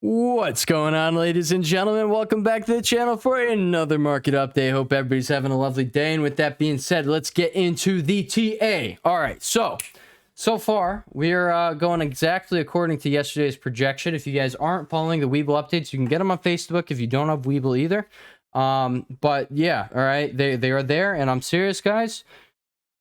What's going on, ladies and gentlemen? Welcome back to the channel for another market update. Hope everybody's having a lovely day. And with that being said, let's get into the TA. All right, so far we are going exactly according to yesterday's projection. If you guys aren't following the Weeble updates, you can get them on Facebook if you don't have Weeble either. But yeah, all right, they are there, and I'm serious, guys.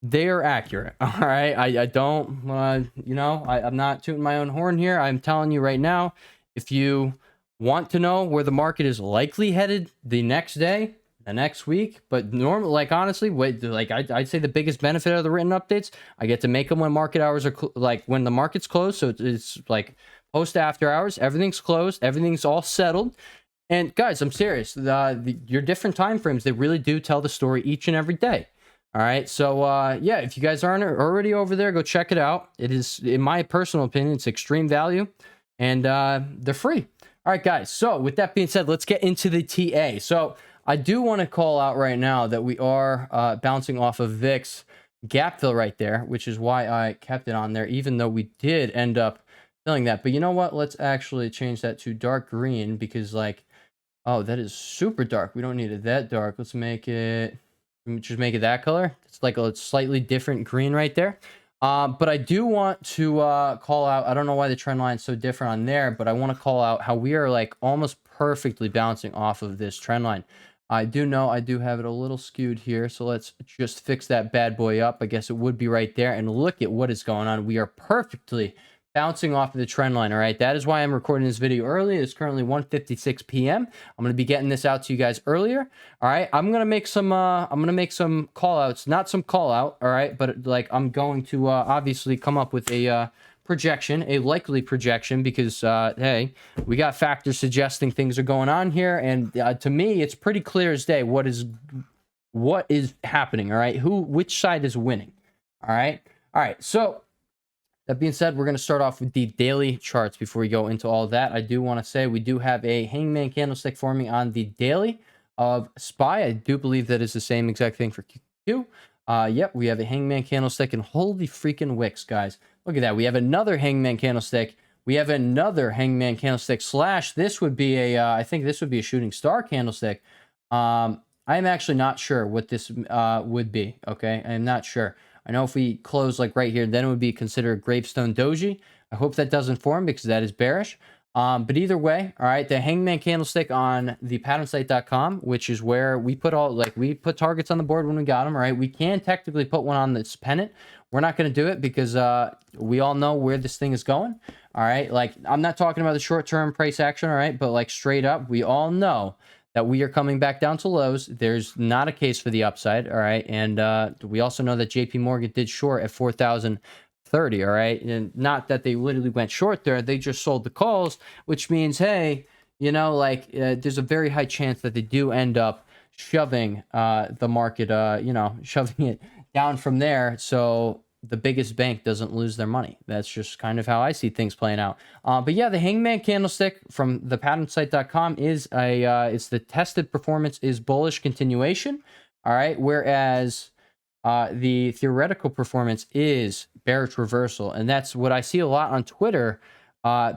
They are accurate. All right, I don't I'm not tooting my own horn here. I'm telling you right now, if you want to know where the market is likely headed the next day, the next week, but normally, like, honestly, I'd say the biggest benefit of the written updates, I get to make them when market hours are when the market's closed. So it's like post after hours, everything's closed, everything's all settled. And guys, I'm serious. Your different time frames, they really do tell the story each and every day. All right, so yeah, if you guys aren't already over there, go check it out. It is, in my personal opinion, it's extreme value, and they're free. All right, guys, so with that being said, let's get into the TA. So I do want to call out right now that we are bouncing off of VIX gap fill right there, which is why I kept it on there, even though we did end up filling that. But you know what? Let's actually change that to dark green, because, like, oh, that is super dark. We don't need it that dark. Let's make it... just make it that color. It's like a slightly different green right there. But I do want to call out, I don't know why the trend line is so different on there, but I want to call out how we are like almost perfectly bouncing off of this trend line. I do know I do have it a little skewed here, so let's just fix that bad boy up. I guess it would be right there, and look at what is going on. We are perfectly bouncing off of the trend line. All right, that is why I'm recording this video early. It's currently 1:56 p.m. I'm going to be getting this out to you guys earlier. All right, I'm going to make some call outs, not some call out, all right, but like I'm going to obviously come up with a projection, a likely projection, because hey, we got factors suggesting things are going on here, and to me it's pretty clear as day what is happening. All right, which side is winning. All right, so that being said, we're going to start off with the daily charts before we go into all that. I do want to say we do have a hangman candlestick forming on the daily of SPY. I do believe that is the same exact thing for QQQ. Yep, we have a hangman candlestick, and holy freaking wicks, guys. Look at that. We have another hangman candlestick. We have another hangman candlestick slash. This would be a, I think this would be a shooting star candlestick. I'm actually not sure what this would be. Okay, I'm not sure. I know if we close like right here, then it would be considered gravestone doji. I hope that doesn't form, because that is bearish. But either way, all right, the hangman candlestick on the patternsite.com, which is where we put we put targets on the board when we got them. All right, we can technically put one on this pennant. We're not going to do it because we all know where this thing is going. All right, like, I'm not talking about the short-term price action. All right, but like straight up, we all know that we are coming back down to lows. There's not a case for the upside, all right? And we also know that JP Morgan did short at 4,030, all right? And not that they literally went short there. They just sold the calls, which means, hey, you know, like, there's a very high chance that they do end up shoving the market, shoving it down from there, so the biggest bank doesn't lose their money. That's just kind of how I see things playing out. But yeah, the hangman candlestick from the patternsite.com is it's the tested performance is bullish continuation. All right. Whereas the theoretical performance is bearish reversal. And that's what I see a lot on Twitter.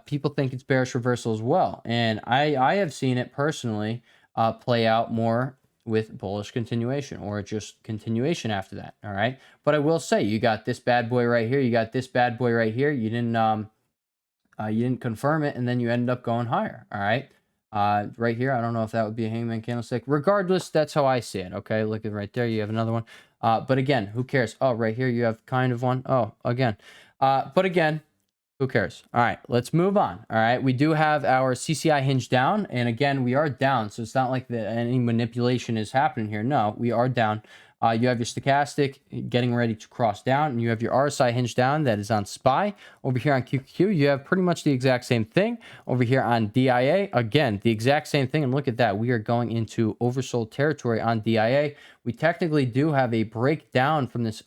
People think it's bearish reversal as well. And I have seen it personally play out more with bullish continuation, or just continuation after that. All right, but I will say, you got this bad boy right here, you got this bad boy right here. You didn't confirm it, and then you ended up going higher. All right, right here, I don't know if that would be a hangman candlestick. Regardless, that's how I see it. Okay, look at right there, you have another one. But again, who cares? Oh, right here you have kind of one. Oh, again, but again, who cares? All right, let's move on. All right, we do have our CCI hinge down, and again, we are down, so it's not like any manipulation is happening here. No, we are down. You have your stochastic getting ready to cross down, and you have your RSI hinge down that is on SPY. Over here on QQQ, you have pretty much the exact same thing. Over here on DIA, again, the exact same thing, and look at that. We are going into oversold territory on DIA. We technically do have a breakdown from this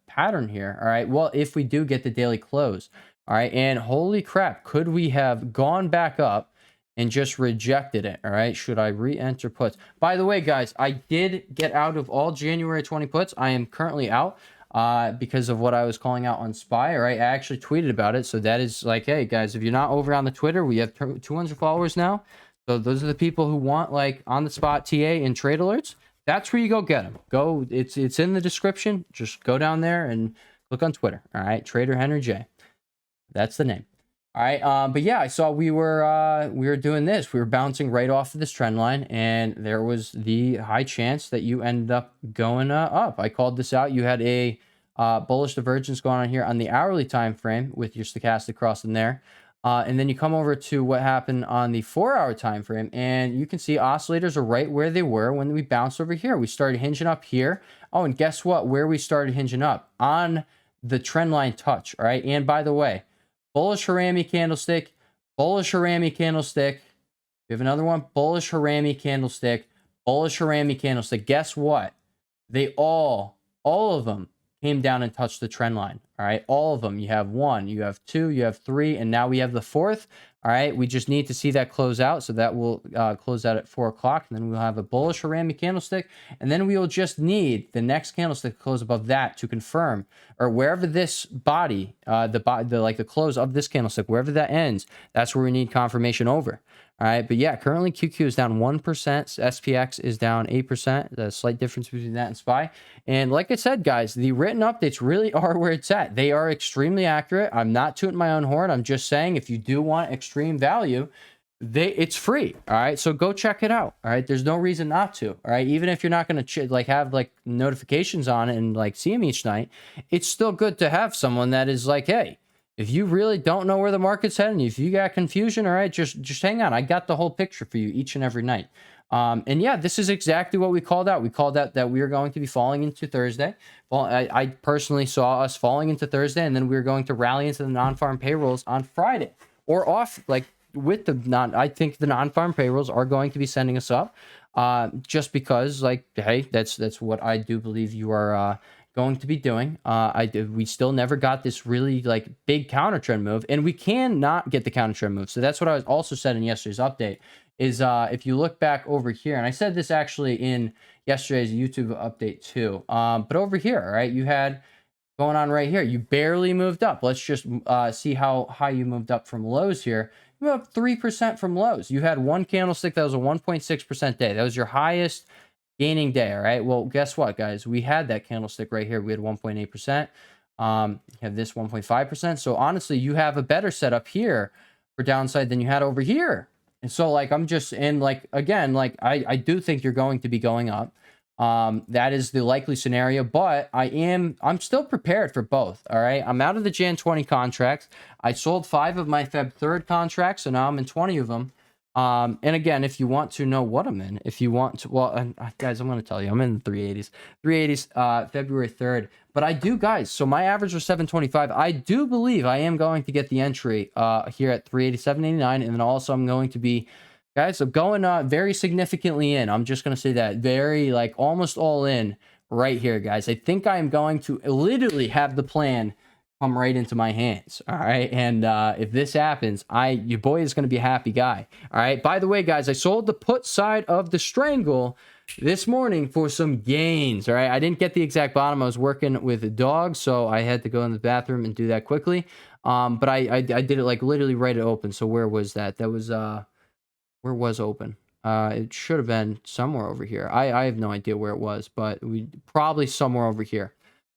pattern here. All right, well, if we do get the daily close. All right, and holy crap, could we have gone back up and just rejected it? All right, should I re-enter puts? By the way, guys, I did get out of all January 20 puts. I am currently out. because of what I was calling out on SPY. All right, I actually tweeted about it. So that is like, hey guys, if you're not over on the Twitter, we have 200 followers now. So those are the people who want like on the spot TA and trade alerts. That's where you go get them. Go, it's in the description. Just go down there and look on Twitter. All right, Trader Henry J. That's the name. All right, but yeah, I saw we were doing this. We were bouncing right off of this trend line, and there was the high chance that you ended up going up. I called this out. You had a bullish divergence going on here on the hourly time frame with your stochastic crossing there. And then you come over to what happened on the 4-hour time frame, and you can see oscillators are right where they were when we bounced over here. We started hinging up here. Oh, and guess what? Where we started hinging up? On the trend line touch, all right? And by the way, bullish Harami candlestick, bullish Harami candlestick. We have another one, bullish Harami candlestick, bullish Harami candlestick. Guess what? They all of them came down and touched the trend line. All right, all of them. You have 1, you have 2, you have 3, and now we have the 4th. All right, we just need to see that close out. So that will close out at 4 o'clock, and then we'll have a bullish Harami candlestick, and then we will just need the next candlestick to close above that to confirm, or wherever this body, the close of this candlestick, wherever that ends, that's where we need confirmation over. All right, but yeah, currently QQ is down 1%, SPX is down 8%, the slight difference between that and SPY. And like I said, guys, the written updates really are where it's at. They are extremely accurate. I'm not tooting my own horn. I'm just saying if you do want extreme value, it's free. All right, so go check it out. All right, there's no reason not to. All right, even if you're not going to have like notifications on it and like see them each night, it's still good to have someone that is like, hey, if you really don't know where the market's heading, if you got confusion, all right, just hang on. I got the whole picture for you each and every night. And yeah, this is exactly what we called out. We called out that we were going to be falling into Thursday. Well, I personally saw us falling into Thursday, and then we were going to rally into the non-farm payrolls on Friday or off, like with the I think the non-farm payrolls are going to be sending us up, just because, like, hey, that's what I do believe you are going to be doing. We still never got this really like big counter trend move, and we cannot get the counter trend move. So that's what I was also said in yesterday's update is if you look back over here, and I said this actually in yesterday's YouTube update too, but over here, all right, you had going on right here, you barely moved up. Let's just see how high you moved up from lows here. You moved up 3% from lows. You had one candlestick that was a 1.6% day. That was your highest gaining day. All right, well, guess what, guys? We had that candlestick right here. We had 1.8%. You have this 1.5%. So honestly, you have a better setup here for downside than you had over here. And so, like, I'm just, and like, again, like, I do think you're going to be going up. That is the likely scenario, but I'm still prepared for both. All right, I'm out of the Jan 20 contracts. I sold 5 of my Feb 3rd contracts, so now I'm in 20 of them. And again, if you want to know what I'm in, if you want to, well, guys, I'm going to tell you, I'm in the 380s, February 3rd, but I do, guys, so my average was 725. I do believe I am going to get the entry, here at 387.89. And then also I'm going to be, guys, so going, very significantly in. I'm just going to say that very, like, almost all in right here, guys. I think I am going to literally have the plan come right into my hands. All right, and if this happens, your boy is going to be a happy guy. All right, by the way, guys, I sold the put side of the strangle this morning for some gains. All right, I didn't get the exact bottom. I was working with a dog, so I had to go in the bathroom and do that quickly. But I did it like literally right at open. So where was that? That was where was open? It should have been somewhere over here. I have no idea where it was, but we probably somewhere over here.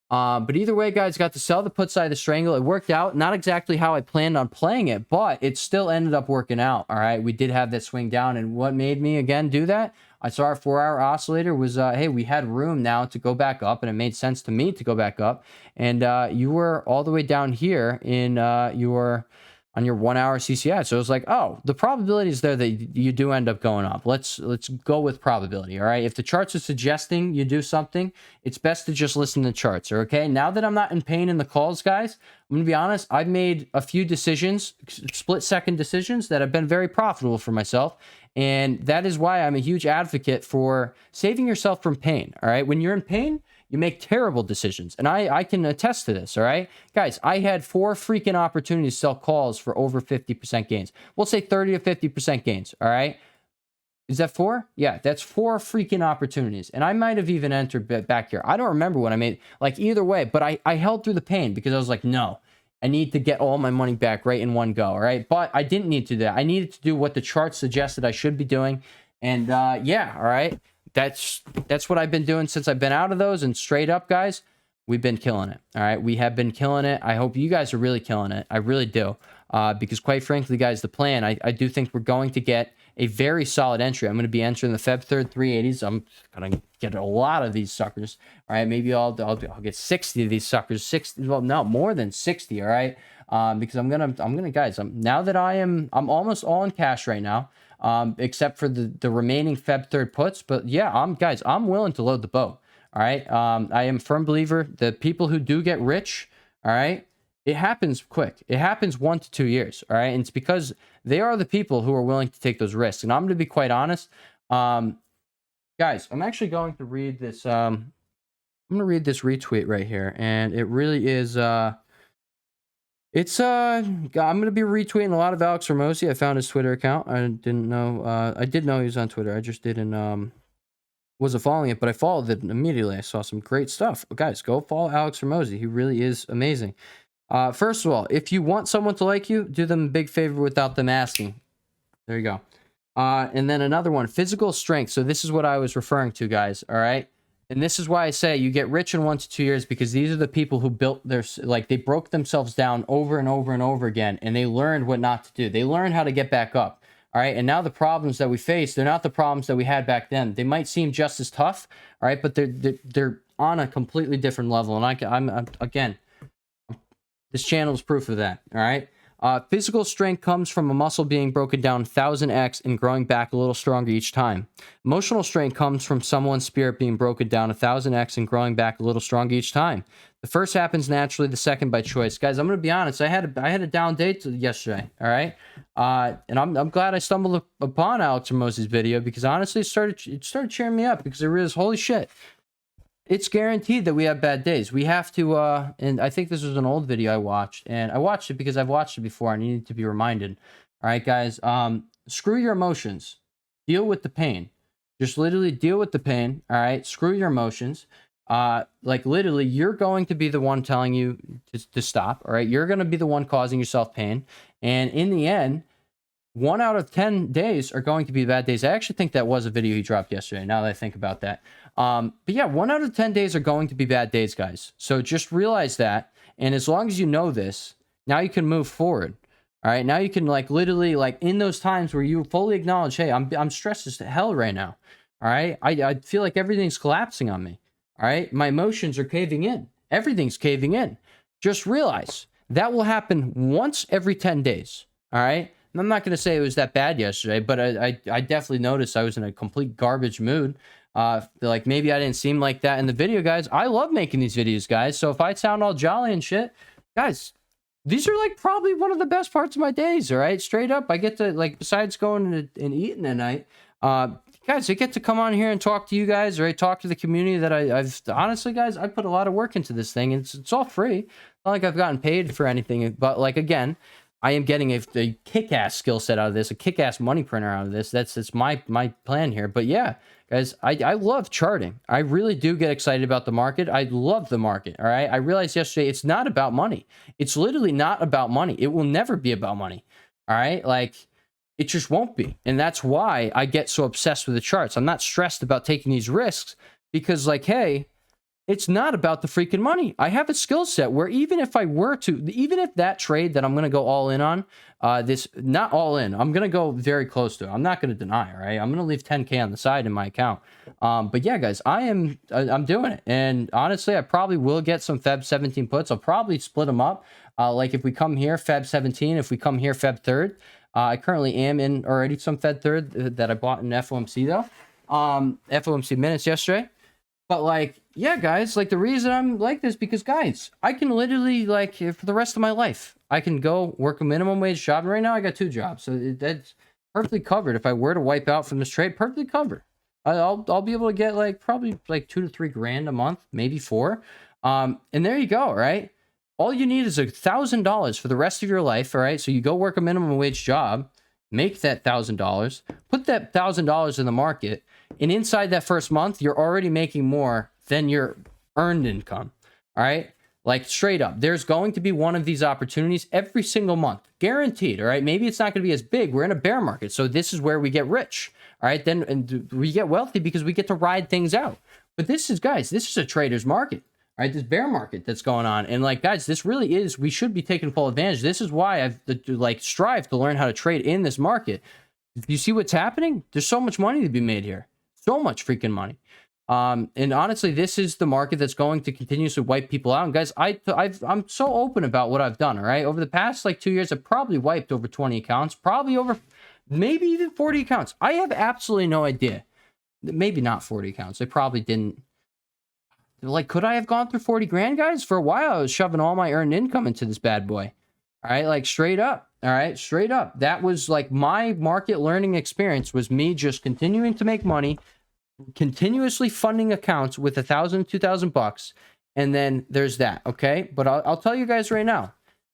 But either way, guys, got to sell the put side of the strangle. It worked out. Not exactly how I planned on playing it, but it still ended up working out. All right, we did have that swing down, and what made me again do that? I saw our 4-hour oscillator was, hey, we had room now to go back up, and it made sense to me to go back up. And you were all the way down here in on your 1-hour CCI. So it was like, oh, the probability is there that you do end up going up. Let's go with probability, all right? If the charts are suggesting you do something, it's best to just listen to the charts, okay? Now that I'm not in pain in the calls, guys, I'm going to be honest, I've made a few decisions, split-second decisions that have been very profitable for myself, and that is why I'm a huge advocate for saving yourself from pain, all right? When you're in pain, you make terrible decisions. And I can attest to this, all right? Guys, I had 4 freaking opportunities to sell calls for over 50% gains. We'll say 30 to 50% gains, all right? Is that 4? Yeah, that's 4 freaking opportunities. And I might have even entered back here. I don't remember when I made, like, either way, but I held through the pain because I was like, no, I need to get all my money back right in one go, all right? But I didn't need to do that. I needed to do what the chart suggested I should be doing. And yeah, all right? That's what I've been doing since I've been out of those. And straight up, guys, we've been killing it, all right? We have been killing it. I hope you guys are really killing it. I really do. Because quite frankly, guys, the plan, I do think we're going to get a very solid entry. I'm going to be entering the Feb 3rd 380s. I'm going to get a lot of these suckers. All right, maybe I'll get 60 of these suckers. 60, well, no, more than 60. All right, because I'm gonna guys. Now that I'm almost all in cash right now, except for the remaining Feb 3rd puts. But yeah, I'm willing to load the boat. All right, I am a firm believer that people who do get rich, all right, it happens quick. It happens 1 to 2 years. All right. And it's because they are the people who are willing to take those risks. And I'm going to be quite honest. Guys, I'm actually going to read this. I'm going to read this retweet right here. And it really is, I'm going to be retweeting a lot of Alex Ramosi. I found his Twitter account. I didn't know, I did know he was on Twitter. I just didn't, wasn't following it, but I followed it immediately. I saw some great stuff. Guys, go follow Alex Ramosi. He really is amazing. First of all, if you want someone to like you, do them a big favor without them asking. There you go. And then another one, physical strength. So this is what I was referring to, guys. All right. And this is why I say you get rich in 1 to 2 years, because these are the people who built their, like, they broke themselves down over and over and over again, and they learned what not to do. They learned how to get back up. All right. And now the problems that we face, they're not the problems that we had back then. They might seem just as tough. All right. But they're on a completely different level. And I'm again, this channel is proof of that, all right? Physical strength comes from a muscle being broken down 1000x and growing back a little stronger each time. Emotional strength comes from someone's spirit being broken down 1000x and growing back a little stronger each time. The first happens naturally, the second by choice. Guys, I'm going to be honest. I had a down day yesterday, all right? And I'm glad I stumbled upon Alex Ramosi's video, because honestly, it started cheering me up, because it was, holy shit. It's guaranteed that we have bad days. We have to, and I think this was an old video I watched, and I watched it because I've watched it before. I needed to be reminded. All right, guys, screw your emotions. Deal with the pain. Just literally deal with the pain. All right, screw your emotions. Like literally, you're going to be the one telling you to stop. All right, you're going to be the one causing yourself pain, and in the end, 1 out of 10 days are going to be bad days. I actually think that was a video he dropped yesterday, now that I think about that. But yeah, 1 out of 10 days are going to be bad days, guys. So just realize that. And as long as you know this, now you can move forward. All right. Now you can, like, literally, like, in those times where you fully acknowledge, hey, I'm stressed as hell right now. All right. I feel like everything's collapsing on me. All right. My emotions are caving in. Everything's caving in. Just realize that will happen once every 10 days. All right. I'm not going to say it was that bad yesterday, but I definitely noticed I was in a complete garbage mood. Like, maybe I didn't seem like that in the video, guys. I love making these videos, guys. So if I sound all jolly and shit, guys, these are, like, probably one of the best parts of my days, all right? Straight up, I get to, like, besides going and eating at night, guys, I get to come on here and talk to you guys, right? Talk to the community that I've honestly, guys, I put a lot of work into this thing, and it's all free. Not like I've gotten paid for anything, but, like, again, I am getting a kick-ass skill set out of this, a kick-ass money printer out of this. That's my plan here. But yeah, guys, I love charting. I really do get excited about the market. I love the market, all right? I realized yesterday it's not about money. It's literally not about money. It will never be about money, all right? Like, it just won't be. And that's why I get so obsessed with the charts. I'm not stressed about taking these risks because, like, hey, it's not about the freaking money. I have a skill set where even if that trade that I'm going to go all in on, not all in, I'm going to go very close to it. I'm not going to deny, all right? I'm going to leave 10K on the side in my account. But yeah, guys, I'm doing it. And honestly, I probably will get some Feb 17 puts. I'll probably split them up. Like if we come here, Feb 17, if we come here, Feb 3rd. I currently am in already some Feb 3rd that I bought in FOMC though. FOMC minutes yesterday. But, like, yeah, guys, like, the reason I'm like this, because, guys, I can literally, like, for the rest of my life, I can go work a minimum wage job. And right now I got 2 jobs. So that's perfectly covered. If I were to wipe out from this trade, perfectly covered. I'll be able to get, like, probably, like, 2 to 3 grand a month, maybe 4. And there you go, right? All you need is $1,000 for the rest of your life, all right? So you go work a minimum wage job, make that $1,000, put that $1,000 in the market, and inside that first month, you're already making more than your earned income. All right. Like straight up, there's going to be one of these opportunities every single month, guaranteed. All right. Maybe it's not going to be as big. We're in a bear market. So this is where we get rich. All right. Then and we get wealthy because we get to ride things out. But this is, guys, this is a trader's market. All right. This bear market that's going on. And like, guys, this really is, we should be taking full advantage. This is why I've like strived to learn how to trade in this market. You see what's happening? There's so much money to be made here. So much freaking money. And honestly, this is the market that's going to continuously wipe people out. And guys, I'm so open about what I've done. All right. Over the past like 2 years, I've probably wiped over 20 accounts, probably over maybe even 40 accounts. I have absolutely no idea. Maybe not 40 accounts. I probably didn't. Like, could I have gone through 40 grand, guys? For a while, I was shoving all my earned income into this bad boy. All right. Like straight up. All right. Straight up. That was like my market learning experience, was me just continuing to make money, continuously funding accounts with $1,000, $2,000, and then there's that. Okay, but I'll tell you guys right now,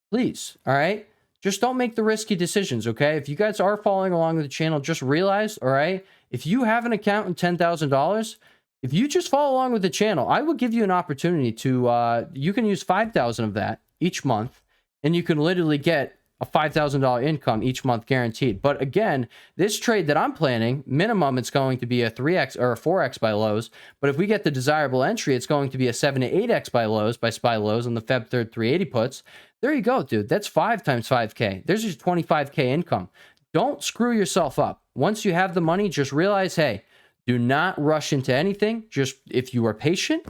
please, all right, just don't make the risky decisions. Okay, if you guys are following along with the channel, just realize, all right, if you have an account in $10,000, if you just follow along with the channel, I will give you an opportunity to you can use 5,000 of that each month, and you can literally get a $5,000 income each month guaranteed. But again, this trade that I'm planning, minimum, it's going to be a 3x or a 4x by lows. But if we get the desirable entry, it's going to be a 7 to 8x by lows, by SPY lows on the Feb 3rd 380 puts. There you go, dude. That's 5 times 5K. There's your 25K income. Don't screw yourself up. Once you have the money, just realize, hey, do not rush into anything. Just if you are patient,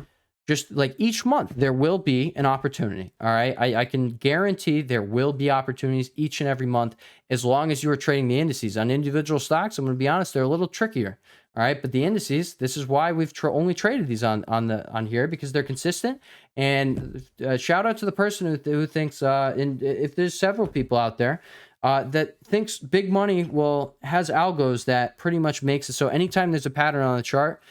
just like each month, there will be an opportunity. All right. I can guarantee there will be opportunities each and every month, as long as you are trading the indices. On individual stocks, I'm going to be honest, they're a little trickier. All right. But the indices, this is why we've only traded these on here, because they're consistent. And shout out to the person who thinks, and if there's several people out there that thinks big money has algos that pretty much makes it so anytime there's a pattern on the chart,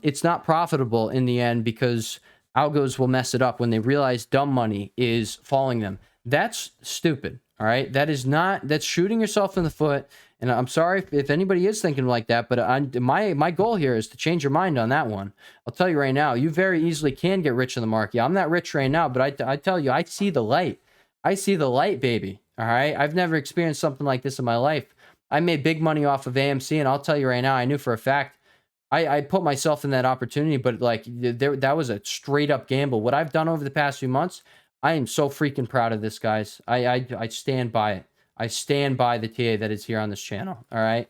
it's not profitable in the end, because algos will mess it up when they realize dumb money is following them. That's stupid. All right. That's shooting yourself in the foot. And I'm sorry if anybody is thinking like that, but my goal here is to change your mind on that one. I'll tell you right now, you very easily can get rich in the market. I'm not rich right now, but I tell you, I see the light. I see the light, baby. All right. I've never experienced something like this in my life. I made big money off of AMC, and I'll tell you right now, I knew for a fact I put myself in that opportunity, but like that was a straight up gamble. What I've done over the past few months, I am so freaking proud of this, guys. I stand by it. I stand by the TA that is here on this channel. All right.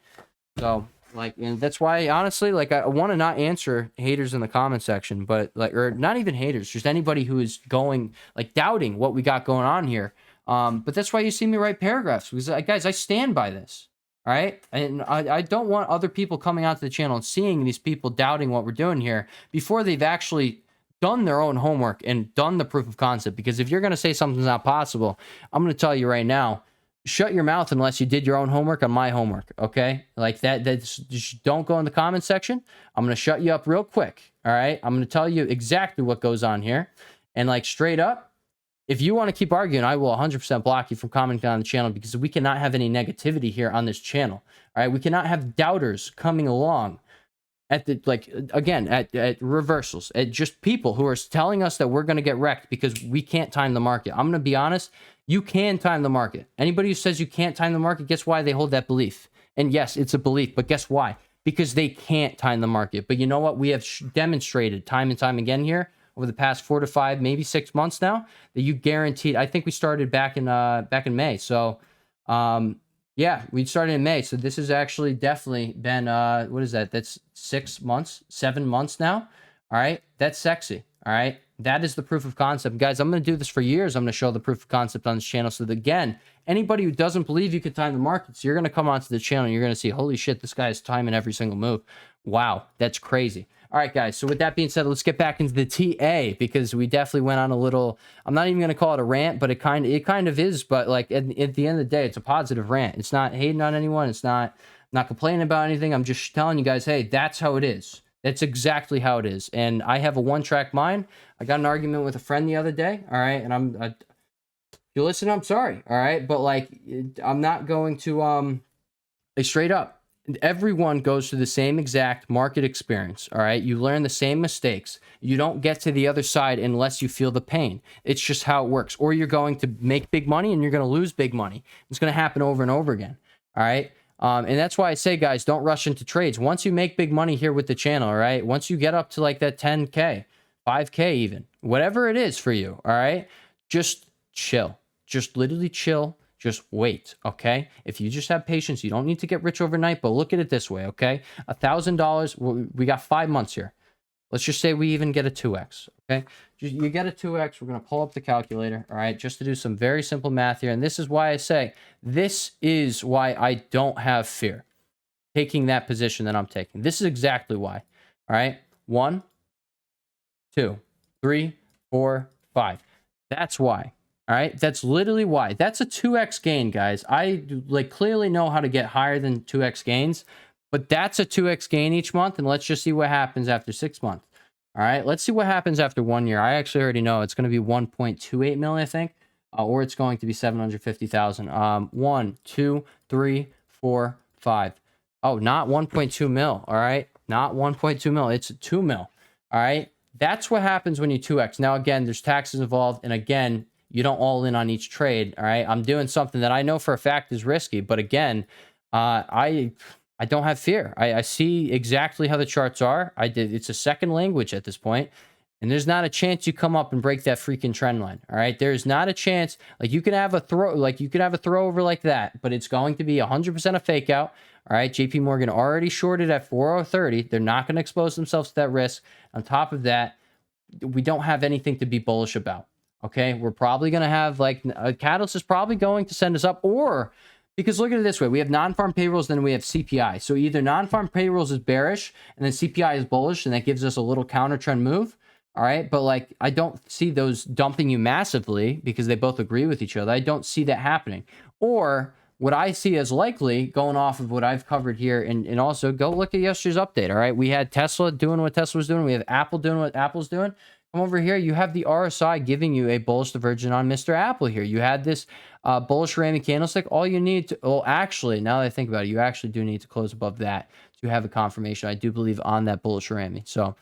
So like, and that's why honestly, like I want to not answer haters in the comment section, but like, or not even haters, just anybody who is going like doubting what we got going on here. But that's why you see me write paragraphs, because guys, I stand by this. All right. And I don't want other people coming onto the channel and seeing these people doubting what we're doing here before they've actually done their own homework and done the proof of concept. Because if you're going to say something's not possible, I'm going to tell you right now, shut your mouth unless you did your own homework on my homework. Okay. Like that's just don't go in the comment section. I'm going to shut you up real quick. All right. I'm going to tell you exactly what goes on here. And like straight up, if you want to keep arguing, I will 100% block you from commenting on the channel, because we cannot have any negativity here on this channel. All right. We cannot have doubters coming along at the, like, again, at reversals, at just people who are telling us that we're going to get wrecked because we can't time the market. I'm going to be honest. You can time the market. Anybody who says you can't time the market, guess why they hold that belief? And yes, it's a belief, but guess why? Because they can't time the market. But you know what? We have demonstrated time and time again here over the past 4 to 5, maybe 6 months now, that you guaranteed. I think we started back in May. So, yeah, we started in May. So this has actually definitely been, what is that? That's 6 months, 7 months now. All right. That's sexy. All right. That is the proof of concept. Guys, I'm going to do this for years. I'm going to show the proof of concept on this channel. So that, again, anybody who doesn't believe you can time the markets, you're going to come onto the channel and you're going to see, holy shit, this guy is timing every single move. Wow. That's crazy. All right, guys. So with that being said, let's get back into the TA, because we definitely went on a little, I'm not even going to call it a rant, but it kind of is. But like at the end of the day, it's a positive rant. It's not hating on anyone. It's not complaining about anything. I'm just telling you guys, hey, that's how it is. That's exactly how it is. And I have a one-track mind. I got an argument with a friend the other day. All right. And if you listen, I'm sorry. All right. But like, I'm not going to, like straight up, everyone goes through the same exact market experience. All right. You learn the same mistakes. You don't get to the other side unless you feel the pain. It's just how it works. Or you're going to make big money and you're going to lose big money. It's going to happen over and over again. All right. And that's why I say, guys, don't rush into trades. Once you make big money here with the channel, all right, once you get up to like that 10K, 5K even, whatever it is for you, all right, just chill. Just literally chill. Just wait, okay? If you just have patience, you don't need to get rich overnight, but look at it this way, okay? $1,000, we got 5 months here. Let's just say we even get a 2x, okay? You get a 2x, we're going to pull up the calculator, all right, just to do some very simple math here. And this is why I say, this is why I don't have fear taking that position that I'm taking. This is exactly why, all right? 1, 2, 3, 4, 5. That's why. All right, that's literally why. That's a 2x gain, guys. I like clearly know how to get higher than 2x gains, but that's a 2x gain each month, and let's just see what happens after 6 months. All right, let's see what happens after 1 year. I actually already know it's going to be 1.28 million, I think, or it's going to be 750,000. 1, 2, 3, 4, 5. Oh, not 1.2 mil. All right, not 1.2 mil. It's 2 mil. All right, that's what happens when you 2x. Now, again, there's taxes involved, and again, you don't all in on each trade. All right. I'm doing something that I know for a fact is risky, but again, I don't have fear. I see exactly how the charts are. It's a second language at this point, and there's not a chance you come up and break that freaking trend line. All right. There's not a chance. Like you could have a throw over like that, but it's going to be 100% a fake out. All right. JP Morgan already shorted at 4030. They're not going to expose themselves to that risk. On top of that, we don't have anything to be bullish about. Okay, we're probably going to have like a catalyst is probably going to send us up, or because look at it this way, we have non-farm payrolls, then we have CPI. So either non-farm payrolls is bearish and then CPI is bullish, and that gives us a little counter trend move. All right, but like I don't see those dumping you massively because they both agree with each other. I don't see that happening. Or what I see as likely, going off of what I've covered here, and also go look at yesterday's update. All right, we had Tesla doing what Tesla was doing. We have Apple doing what Apple's doing. Come over here, you have the RSI giving you a bullish divergence on Mr. Apple here. You had this bullish Ramy candlestick. All you need to, well, actually, now that I think about it, you actually do need to close above that to have a confirmation, I do believe, on that bullish Ramy. So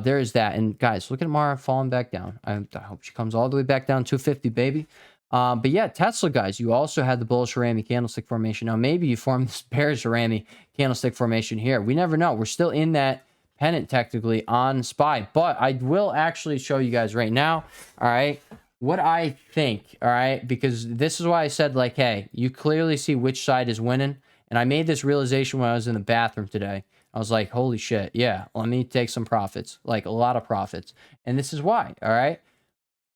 there is that. And guys, look at Mara falling back down. I hope she comes all the way back down 250, baby. But yeah, Tesla, guys, you also had the bullish Ramy candlestick formation. Now, maybe you formed this bearish Ramy candlestick formation here. We never know. We're still in that pennant technically on SPY, but I will actually show you guys right now, all right, what I think, all right, because this is why I said, like, hey, you clearly see which side is winning, and I made this realization when I was in the bathroom today. I was like, holy shit, yeah, let me take some profits, like a lot of profits, and this is why, all right?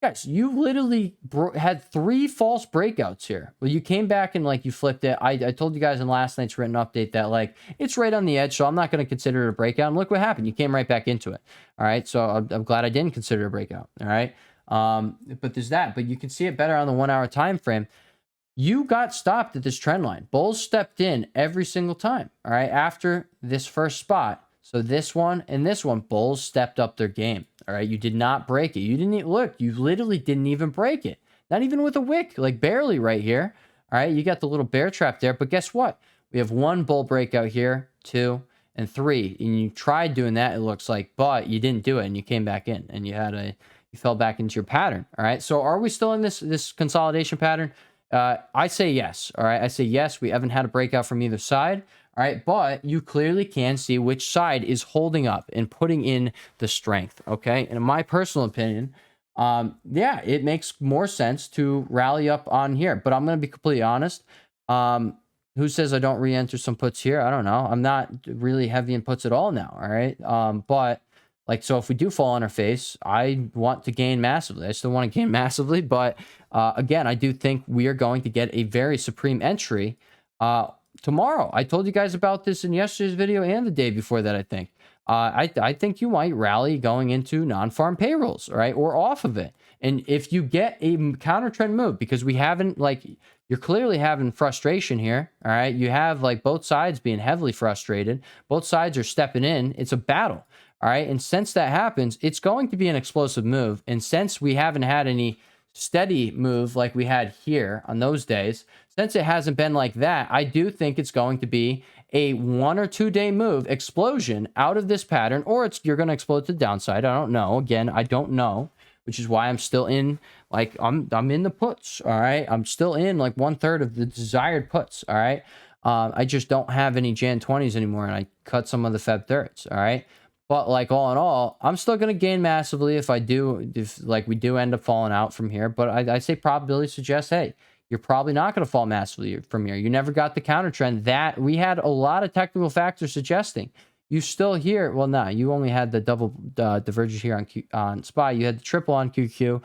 Guys, you literally had 3 false breakouts here. Well, you came back and like you flipped it. I told you guys in last night's written update that like it's right on the edge, so I'm not going to consider it a breakout. And look what happened. You came right back into it. All right, so I'm glad I didn't consider it a breakout. All right, but there's that. But you can see it better on the 1 hour time frame. You got stopped at this trend line. Bulls stepped in every single time. All right, after this first spot. So this one and this one, bulls stepped up their game. All right, you did not break it. You didn't even, look, you literally didn't even break it. Not even with a wick, like barely right here. All right, you got the little bear trap there. But guess what? We have 1 bull breakout here, 2, and 3. And you tried doing that, it looks like, but you didn't do it, and you came back in, and you fell back into your pattern. All right, so are we still in this consolidation pattern? I say yes. All right, I say yes. We haven't had a breakout from either side. All right, but you clearly can see which side is holding up and putting in the strength, okay? And in my personal opinion, yeah, it makes more sense to rally up on here. But I'm going to be completely honest. Who says I don't re-enter some puts here? I don't know. I'm not really heavy in puts at all now, all right? But, like, so if we do fall on our face, I want to gain massively. I still want to gain massively, but, again, I do think we are going to get a very supreme entry, tomorrow. I told you guys about this in yesterday's video and the day before that, I think. I think you might rally going into non-farm payrolls, right? Or off of it. And if you get a counter trend move, because we haven't, like, you're clearly having frustration here, all right? You have, like, both sides being heavily frustrated. Both sides are stepping in. It's a battle, all right? And since that happens, it's going to be an explosive move. And since we haven't had any steady move like we had here on those days, since it hasn't been like that, I do think it's going to be a 1 or 2 day move explosion out of this pattern, or you're going to explode to the downside. I don't know. Again, I don't know, which is why I'm still in, like, I'm in the puts. All right. I'm still in like 1/3 of the desired puts. All right. I just don't have any Jan 20s anymore, and I cut some of the Feb 3rds. All right. But like all in all, I'm still going to gain massively if like we do end up falling out from here. But I say probability suggests, hey, you're probably not going to fall massively from here. You never got the counter trend that we had a lot of technical factors suggesting. You still here. Well, no, you only had the double divergence here on SPY. You had the triple on QQ.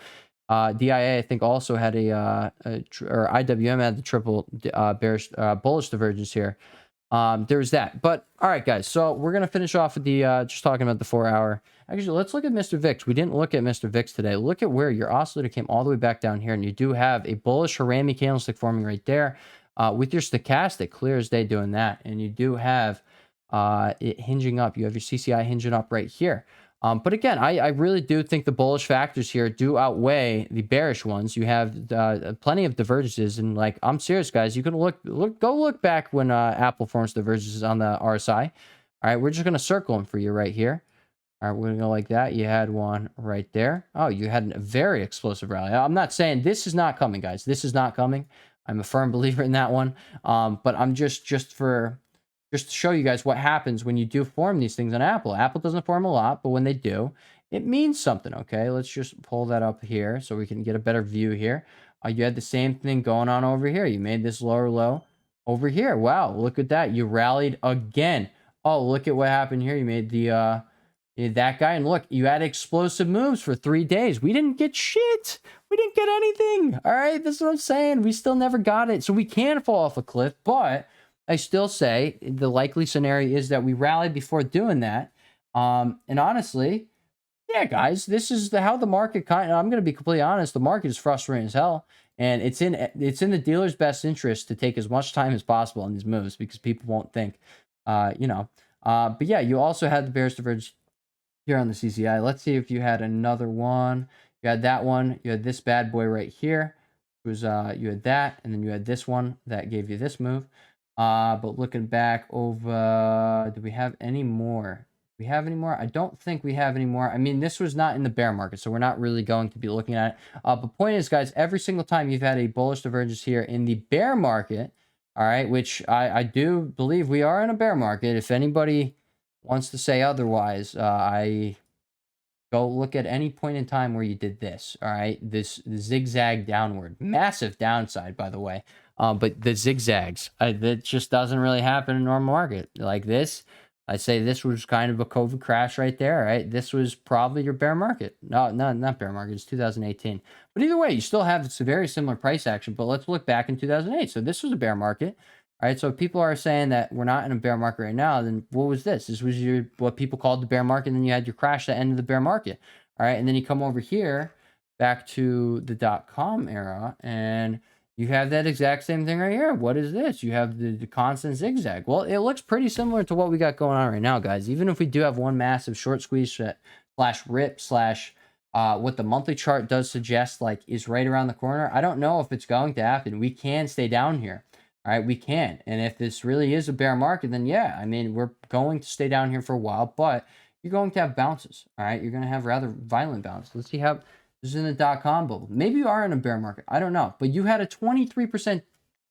DIA, I think, also had or IWM had the triple bearish bullish divergence here. There's that. But all right, guys, so we're gonna finish off with the just talking about the 4 hour. Actually, let's look at Mr. VIX. We didn't look at Mr. VIX today. Look at where your oscillator came all the way back down here, and you do have a bullish Harami candlestick forming right there, with your stochastic clear as day doing that, and you do have it hinging up. You have your CCI hinging up right here. But again, I really do think the bullish factors here do outweigh the bearish ones. You have plenty of divergences, and like, I'm serious, guys. You can go look back when Apple forms divergences on the RSI. All right, we're just gonna circle them for you right here. All right, we're gonna go like that. You had one right there. Oh, you had a very explosive rally. I'm not saying this is not coming, guys. This is not coming. I'm a firm believer in that one. But I'm just to show you guys what happens when you do form these things on Apple. Apple doesn't form a lot, but when they do, it means something, okay? Let's just pull that up here so we can get a better view here. You had the same thing going on over here. You made this lower low over here. Wow, look at that. You rallied again. Oh, look at what happened here. You made that guy, and look, you had explosive moves for 3 days. We didn't get shit. We didn't get anything. All right, this is what I'm saying. We still never got it. So we can fall off a cliff, but I still say the likely scenario is that we rallied before doing that. And honestly, yeah, guys, this is how the market I'm going to be completely honest. The market is frustrating as hell, and it's in the dealer's best interest to take as much time as possible on these moves because people won't think, But yeah, you also had the bearish divergence here on the CCI. Let's see if you had another one. You had that one. You had this bad boy right here. It was you had that, and then you had this one that gave you this move. But looking back over, do we have any more? Do we have any more? I don't think we have any more. I mean, this was not in the bear market, so we're not really going to be looking at it. But point is, guys, every single time you've had a bullish divergence here in the bear market, all right, which I do believe we are in a bear market. If anybody wants to say otherwise, I go look at any point in time where you did this, all right? This zigzag downward. Massive downside, by the way. But the zigzags, that just doesn't really happen in a normal market. Like this, I say this was kind of a COVID crash right there, right? This was probably your bear market. No, not bear market. It's 2018. But either way, you still have this very similar price action. But let's look back in 2008. So this was a bear market. All right, so if people are saying that we're not in a bear market right now, then what was this? This was what people called the bear market, and then you had your crash at the end of the bear market. All right, and then you come over here back to the .com era, and you have that exact same thing right here. What is this? You have the constant zigzag. Well, it looks pretty similar to what we got going on right now, guys. Even if we do have one massive short squeeze slash rip slash what the monthly chart does suggest, like, is right around the corner. I don't know if it's going to happen. We can stay down here. All right, we can. And if this really is a bear market, then yeah, I mean, we're going to stay down here for a while, but you're going to have bounces. All right, you're going to have rather violent bounces. Let's see how this is in the .com bubble. Maybe you are in a bear market. I don't know. But you had a 23%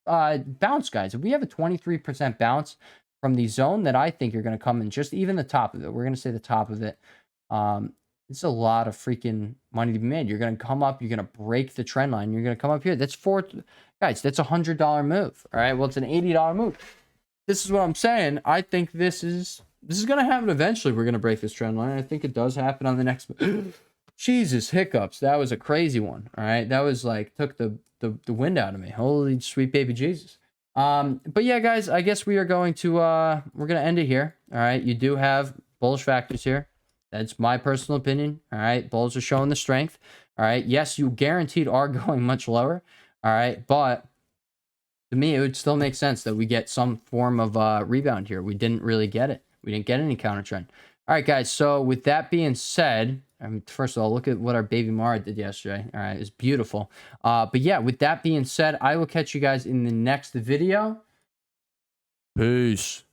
bounce, guys. If we have a 23% bounce from the zone that I think you're going to come in, just even the top of it, we're going to say the top of it. It's a lot of freaking money to be made. You're going to come up. You're going to break the trend line. You're going to come up here. That's guys, that's a $100 move. All right. Well, it's an $80 move. This is what I'm saying. I think this is going to happen eventually. We're going to break this trend line. I think it does happen on the next move. Jesus, hiccups. That was a crazy one. All right. That was like, took the wind out of me. Holy sweet baby Jesus. But yeah, guys, I guess we are going to, we're going to end it here. All right. You do have bullish factors here. That's my personal opinion. All right. Bulls are showing the strength. All right. Yes, you guaranteed are going much lower. All right. But to me, it would still make sense that we get some form of rebound here. We didn't really get it. We didn't get any counter trend. All right, guys. So with that being said, I mean, first of all, look at what our baby Mara did yesterday. All right. It's beautiful. But yeah, with that being said, I will catch you guys in the next video. Peace.